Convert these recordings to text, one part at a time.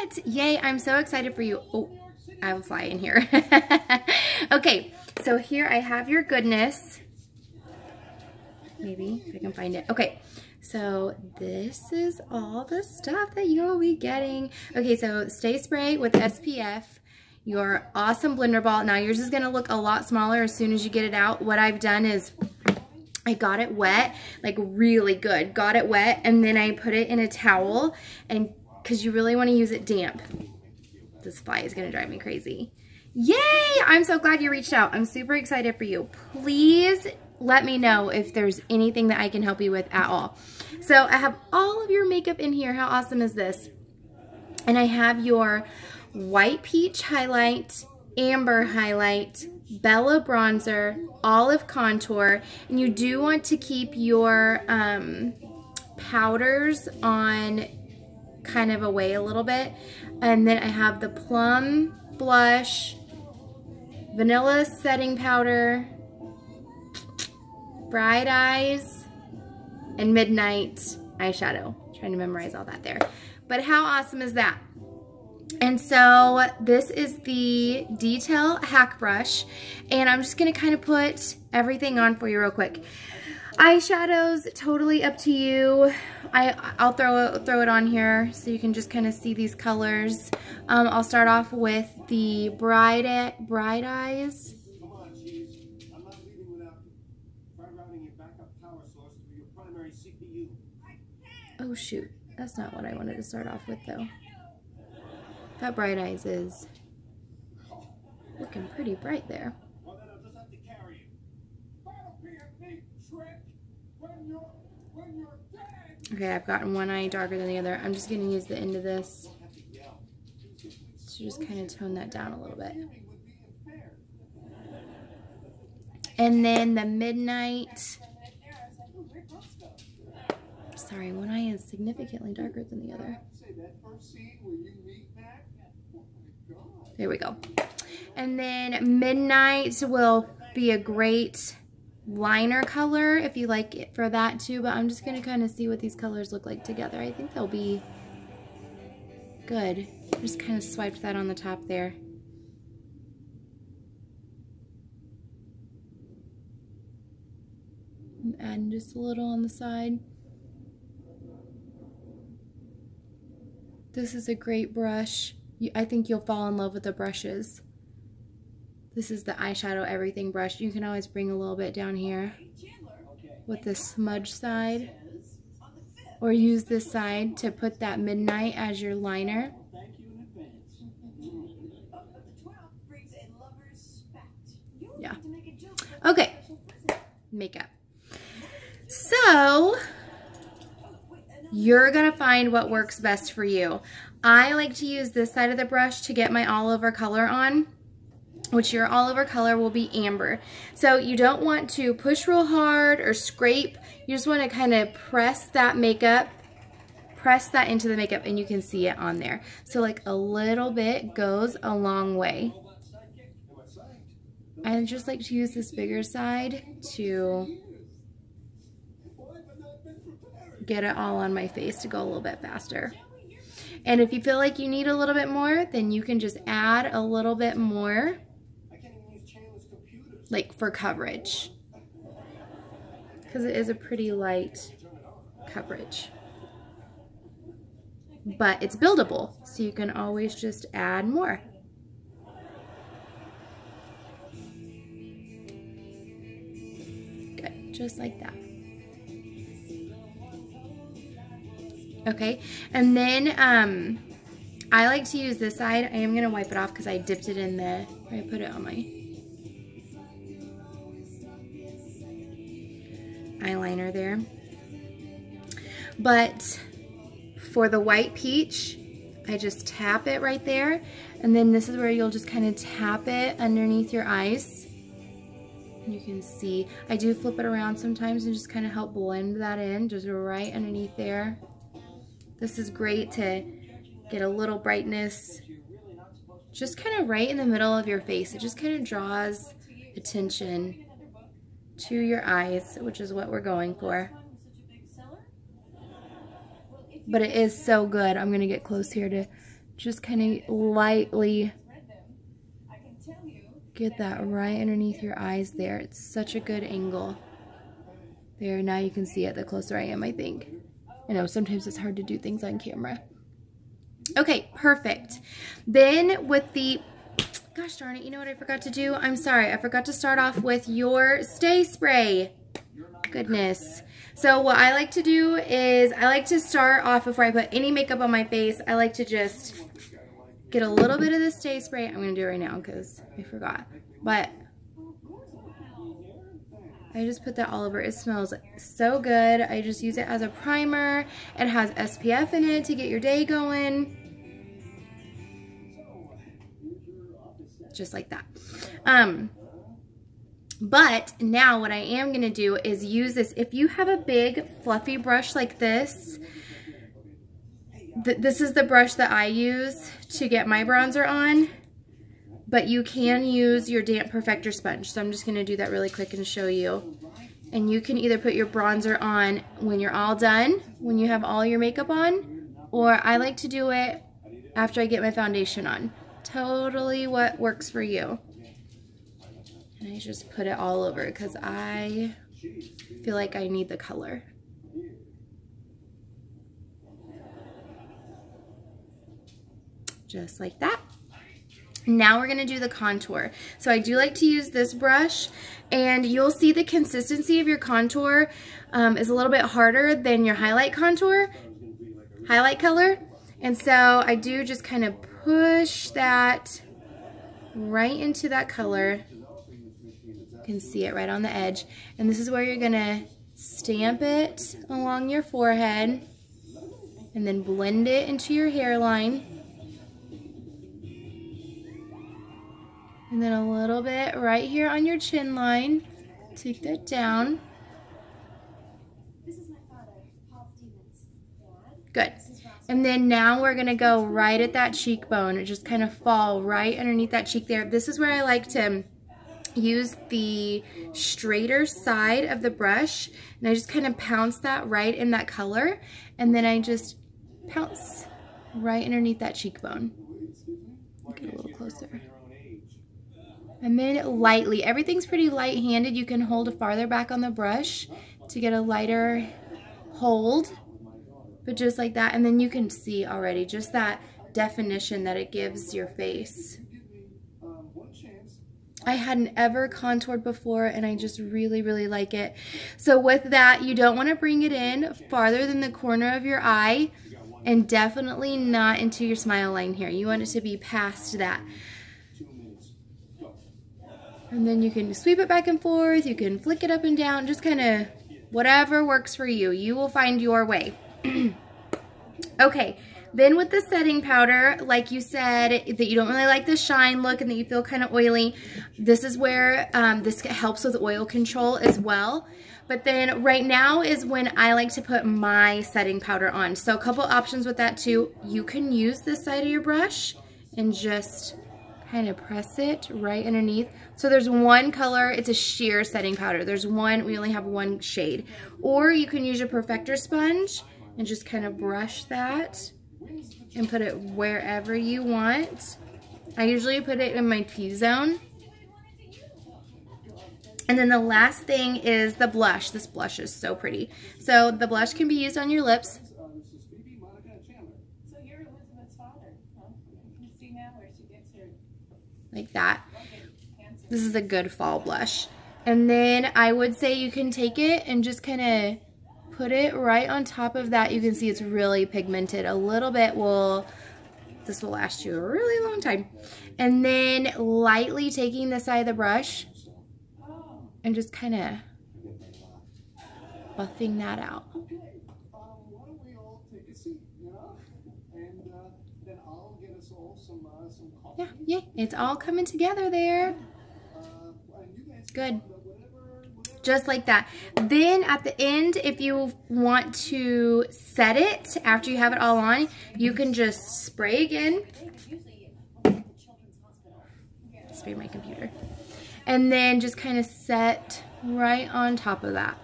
Annette. Yay, I'm so excited for you. Oh, I have a fly in here. Okay, so here I have your goodness. Maybe if I can find it. Okay, so this is all the stuff that you'll be getting. Okay, so Stay Spray with SPF, your awesome blender ball. Now yours is gonna look a lot smaller as soon as you get it out. What I've done is I got it wet, like really good. Got it wet, and then I put it in a towel, and because you really want to use it damp. This fly is gonna drive me crazy. Yay! I'm so glad you reached out. I'm super excited for you. Please let me know if there's anything that I can help you with at all. So I have all of your makeup in here. How awesome is this? And I have your white peach highlight, amber highlight, Bella bronzer, olive contour, and you do want to keep your powders on kind of away a little bit. And then I have the plum blush, vanilla setting powder, Bright Eyes, and Midnight eyeshadow. I'm trying to memorize all that there. But how awesome is that? And so this is the Detail Hack Brush, and I'm just gonna kind of put everything on for you real quick. Eyeshadows, totally up to you. I'll throw it on here so you can just kind of see these colors. I'll start off with the Bright Eyes. Oh shoot, that's not what I wanted to start off with though. That Bright Eyes is looking pretty bright there. Okay, I've gotten one eye darker than the other. I'm just going to use the end of this to just kind of tone that down a little bit. And then the Midnight. Sorry, one eye is significantly darker than the other. There we go. And then Midnight will be a great liner color if you like it for that too, but I'm just going to kind of see what these colors look like together. I think they'll be good. Just kind of swiped that on the top there. I'm adding just a little on the side. This is a great brush. I think you'll fall in love with the brushes. This is the eyeshadow everything brush. You can always bring a little bit down here with the smudge side, or use this side to put that Midnight as your liner. Yeah. Okay. Makeup. So you're gonna find what works best for you. I like to use this side of the brush to get my all over color on, which your all over color will be amber. So you don't want to push real hard or scrape. You just want to kind of press that makeup, press that into the makeup, and you can see it on there. So like a little bit goes a long way. I just like to use this bigger side to get it all on my face to go a little bit faster. And if you feel like you need a little bit more, then you can just add a little bit more, like for coverage, because it is a pretty light coverage, but it's buildable, so you can always just add more. Good, just like that. Okay, and then I like to use this side. I am going to wipe it off because I dipped it in the, I put it on my eyeliner there. But for the white peach, I just tap it right there, and then this is where you'll just kind of tap it underneath your eyes. You can see, I do flip it around sometimes and just kind of help blend that in, just right underneath there. This is great to get a little brightness just kind of right in the middle of your face. It just kind of draws attention to your eyes, which is what we're going for. But it is so good. I'm going to get close here to just kind of lightly get that right underneath your eyes there. It's such a good angle. There, now you can see it the closer I am, I think. I know sometimes it's hard to do things on camera. Okay, perfect. Then with the, gosh darn it, you know what I forgot to do? I'm sorry, I forgot to start off with your Stay Spray. Goodness. So what I like to do is I like to start off before I put any makeup on my face. I like to just get a little bit of the Stay Spray. I'm going to do it right now because I forgot. But I just put that all over. It smells so good. I just use it as a primer. It has SPF in it to get your day going. Just like that. But now what I am going to do is use this. If you have a big fluffy brush like this, this is the brush that I use to get my bronzer on, but you can use your damp perfector sponge. So I'm just going to do that really quick and show you. And you can either put your bronzer on when you're all done, when you have all your makeup on, or I like to do it after I get my foundation on. Totally what works for you. And I just put it all over because I feel like I need the color. Just like that. Now we're going to do the contour. So I do like to use this brush, and you'll see the consistency of your contour is a little bit harder than your highlight color. And so I do just kind of push that right into that color. You can see it right on the edge. And this is where you're going to stamp it along your forehead and then blend it into your hairline. And then a little bit right here on your chin line. Take that down. Good. And then now we're going to go right at that cheekbone. It just kind of fall right underneath that cheek there. This is where I like to use the straighter side of the brush. And I just kind of pounce that right in that color. And then I just pounce right underneath that cheekbone. Get a little closer. And then lightly, everything's pretty light-handed. You can hold farther back on the brush to get a lighter hold, but just like that. And then you can see already just that definition that it gives your face. I hadn't ever contoured before, and I just really, really like it. So with that, you don't want to bring it in farther than the corner of your eye, and definitely not into your smile line here. You want it to be past that. And then you can sweep it back and forth, you can flick it up and down, just kind of whatever works for you. You will find your way. Okay, then with the setting powder, like you said, that you don't really like the shine look and that you feel kind of oily, this is where this helps with oil control as well. But then right now is when I like to put my setting powder on. So a couple options with that too. You can use this side of your brush and just kind of press it right underneath. So there's one color, it's a sheer setting powder. There's one, we only have one shade. Or you can use your perfector sponge and just kind of brush that and put it wherever you want. I usually put it in my T-zone. And then the last thing is the blush. This blush is so pretty. So the blush can be used on your lips. Like that. This is a good fall blush. And then I would say you can take it and just kind of put it right on top of that. You can see it's really pigmented. A little bit this will last you a really long time. And then lightly taking the side of the brush and just kind of buffing that out. Yeah, it's all coming together there. Good. Just like that. Then at the end, if you want to set it after you have it all on, you can just spray again. Spray my computer. And then just kind of set right on top of that.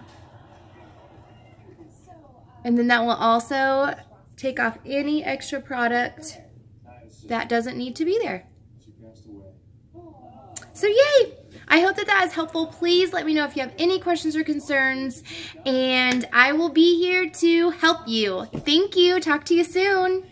And then that will also take off any extra product that doesn't need to be there. So yay! I hope that that is helpful. Please let me know if you have any questions or concerns, and I will be here to help you. Thank you. Talk to you soon.